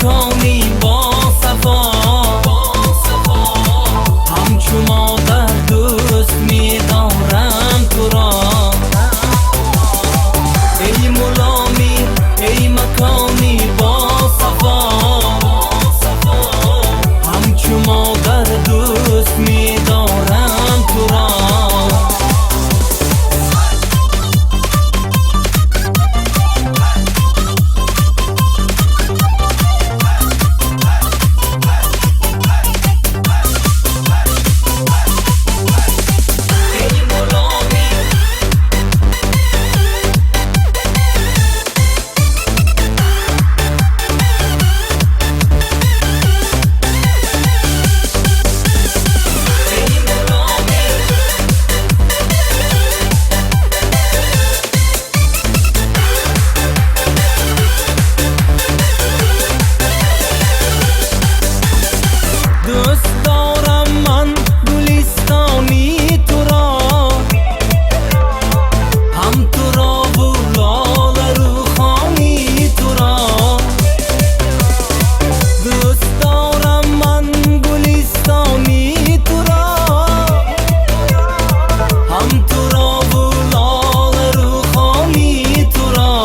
مکانی با صفا، همچو مادر دوست می‌دارم تو را. ای مولامی ای مکانی با صفا، همچو مادر دوست می‌دارم تو را. دوست دارم من گلستانی تو را، هم تو را و لاله روخانی تو را. دوست دارم من گلستانی تو را، هم تو را و لاله روخانی تو را.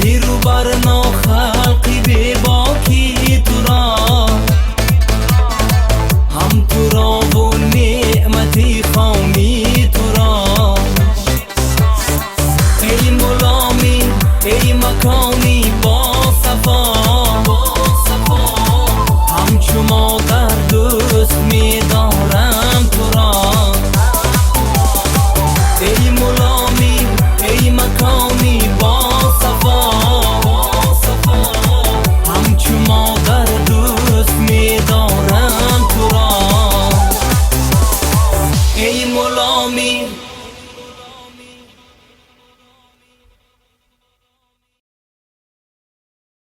پیرو برنا خلقی بی باکی تو را، هم تو را و نعمتی خانی تو را. ای مولامی ای مکان